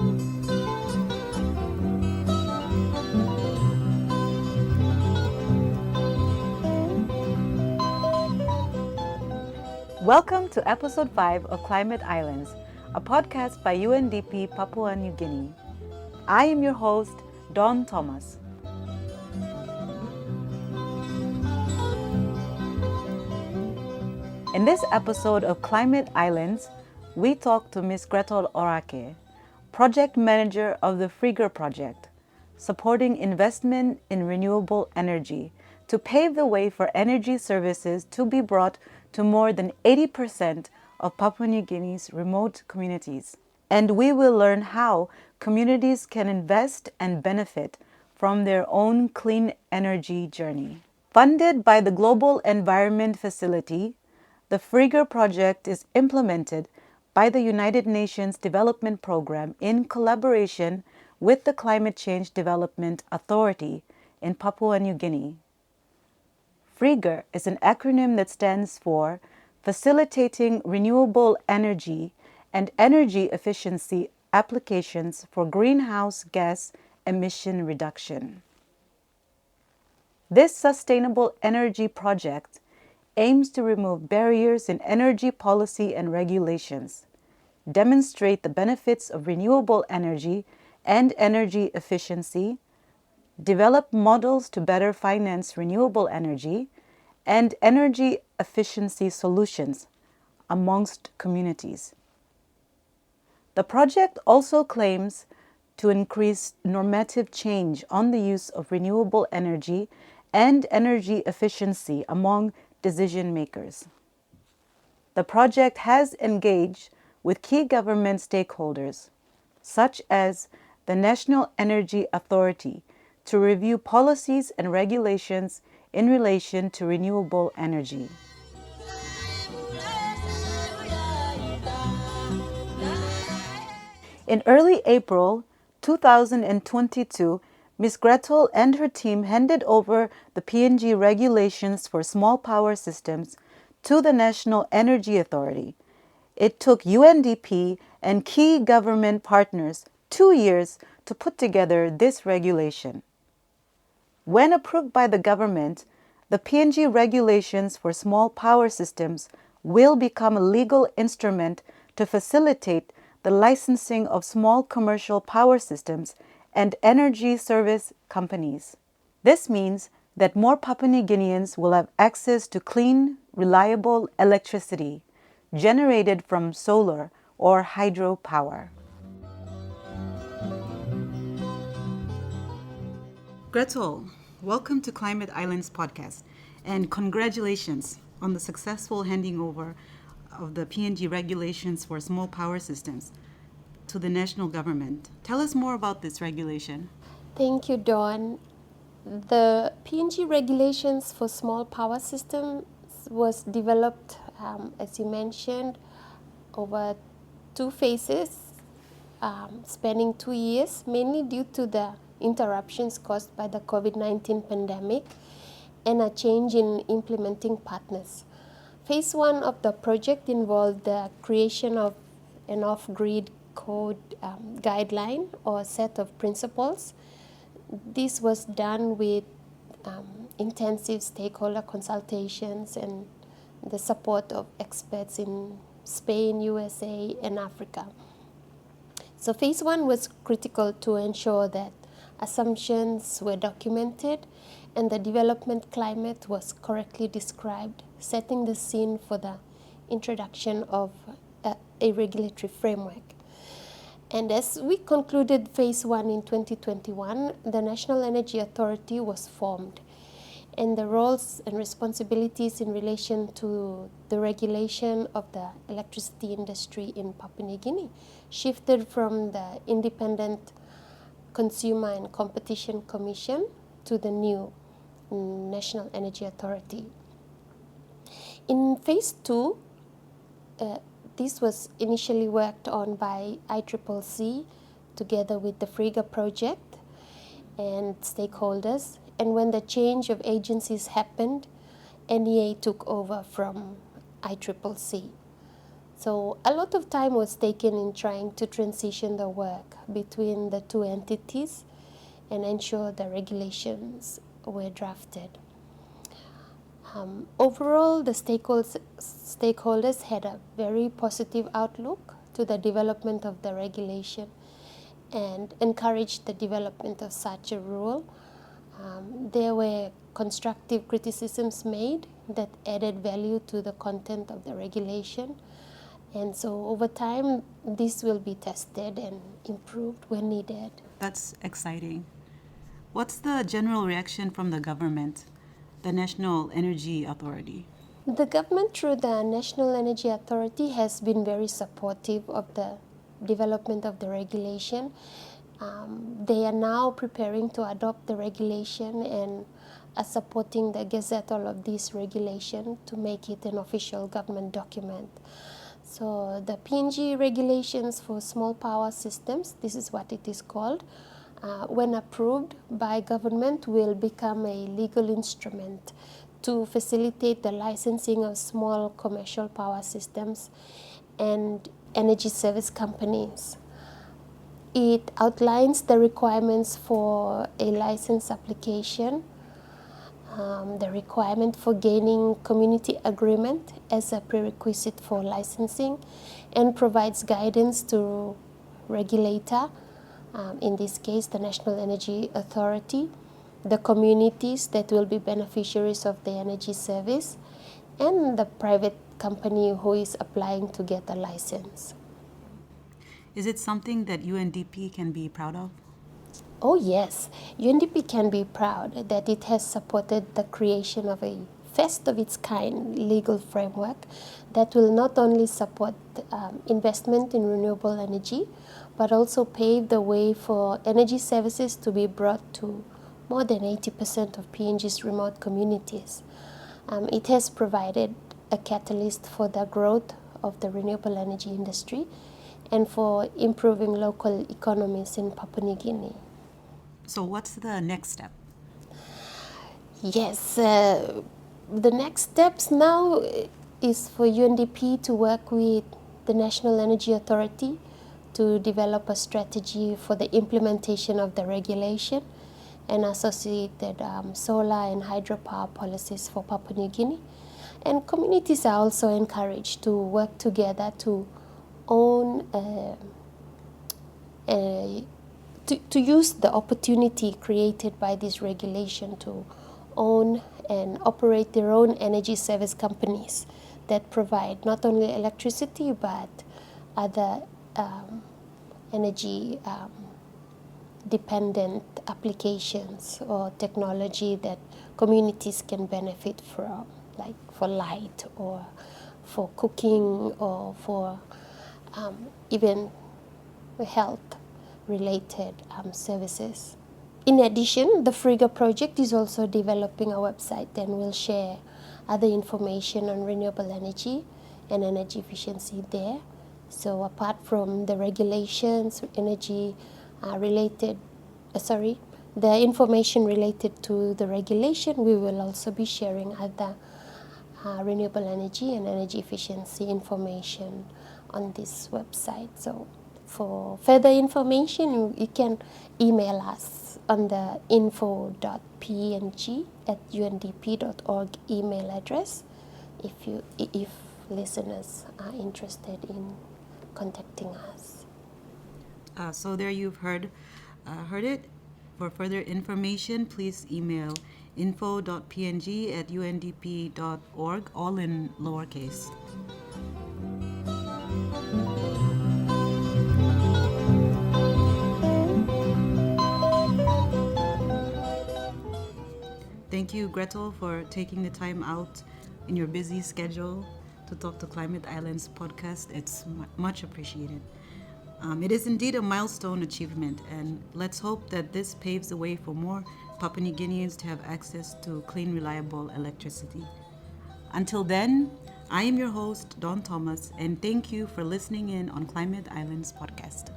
Welcome to episode 5 of Climate Islands, a podcast by UNDP Papua New Guinea. I am your host, Dawn Thomas. In this episode of Climate Islands, we talk to Ms Gretel Orake, project manager of the FREAGER Project, supporting investment in renewable energy to pave the way for energy services to be brought to more than 80% of Papua New Guinea's remote communities. And we will learn how communities can invest and benefit from their own clean energy journey. Funded by the Global Environment Facility, the FREAGER Project is implemented by the United Nations Development Programme in collaboration with the Climate Change Development Authority in Papua New Guinea. FREAGER is an acronym that stands for Facilitating Renewable Energy and Energy Efficiency Applications for Greenhouse Gas Emission Reduction. This sustainable energy project aims to remove barriers in energy policy and regulations, demonstrate the benefits of renewable energy and energy efficiency, develop models to better finance renewable energy and energy efficiency solutions amongst communities. The project also claims to increase normative change on the use of renewable energy and energy efficiency among decision makers. The project has engaged with key government stakeholders, such as the National Energy Authority, to review policies and regulations in relation to renewable energy. In early April 2022, Ms Gretel and her team handed over the PNG regulations for small power systems to the National Energy Authority. It took UNDP and key government partners 2 years to put together this regulation. When approved by the government, the PNG regulations for small power systems will become a legal instrument to facilitate the licensing of small commercial power systems and energy service companies. This means that more Papua New Guineans will have access to clean, reliable electricity generated from solar or hydropower. Gretel, welcome to Climate Islands podcast, and congratulations on the successful handing over of the PNG regulations for small power systems to the national government. Tell us more about this regulation. Thank you, Dawn. The PNG regulations for small power systems was developed, as you mentioned, over 2 phases, spanning 2 years, mainly due to the interruptions caused by the COVID-19 pandemic and a change in implementing partners. Phase 1 of the project involved the creation of an off-grid code guideline or set of principles. This was done with intensive stakeholder consultations and the support of experts in Spain, USA, and Africa. So phase 1 was critical to ensure that assumptions were documented and the development climate was correctly described, setting the scene for the introduction of a regulatory framework. And as we concluded phase 1 in 2021, the National Energy Authority was formed, and the roles and responsibilities in relation to the regulation of the electricity industry in Papua New Guinea shifted from the Independent Consumer and Competition Commission to the new National Energy Authority. In phase 2, this was initially worked on by ICCC together with the FREAGER Project and stakeholders. And when the change of agencies happened, NEA took over from ICCC. So a lot of time was taken in trying to transition the work between the two entities and ensure the regulations were drafted. Overall, the stakeholders had a very positive outlook to the development of the regulation and encouraged the development of such a rule. There were constructive criticisms made that added value to the content of the regulation. And so over time, this will be tested and improved when needed. That's exciting. What's the general reaction from the government, the National Energy Authority? The government, through the National Energy Authority, has been very supportive of the development of the regulation. They are now preparing to adopt the regulation and are supporting the gazettal of this regulation to make it an official government document. So the PNG regulations for small power systems, this is what it is called, when approved by government, will become a legal instrument to facilitate the licensing of small commercial power systems and energy service companies. It outlines the requirements for a license application, the requirement for gaining community agreement as a prerequisite for licensing, and provides guidance to regulator, in this case the National Energy Authority, the communities that will be beneficiaries of the energy service, and the private company who is applying to get a license. Is it something that UNDP can be proud of? Oh yes, UNDP can be proud that it has supported the creation of a first of its kind legal framework that will not only support investment in renewable energy, but also pave the way for energy services to be brought to more than 80% of PNG's remote communities. It has provided a catalyst for the growth of the renewable energy industry and for improving local economies in Papua New Guinea. So what's the next step? Yes, the next steps now is for UNDP to work with the National Energy Authority to develop a strategy for the implementation of the regulation and associated solar and hydropower policies for Papua New Guinea. And communities are also encouraged to work together to own to use the opportunity created by this regulation to own and operate their own energy service companies that provide not only electricity but other energy dependent applications or technology that communities can benefit from, like for light or for cooking or for even health related services. In addition, the FREAGER Project is also developing a website and will share other information on renewable energy and energy efficiency there. So apart from the regulations, the information related to the regulation, we will also be sharing other renewable energy and energy efficiency information on this website. So for further information, you can email us on the info.png@undp.org email address if listeners are interested in contacting us. So there you've heard it. For further information, please email info.png@undp.org, all in lowercase. Thank you, Gretel, for taking the time out in your busy schedule to talk to Climate Islands podcast. It's much appreciated. It is indeed a milestone achievement, and let's hope that this paves the way for more Papua New Guineans to have access to clean, reliable electricity. Until then, I am your host, Dawn Thomas, and thank you for listening in on Climate Islands podcast.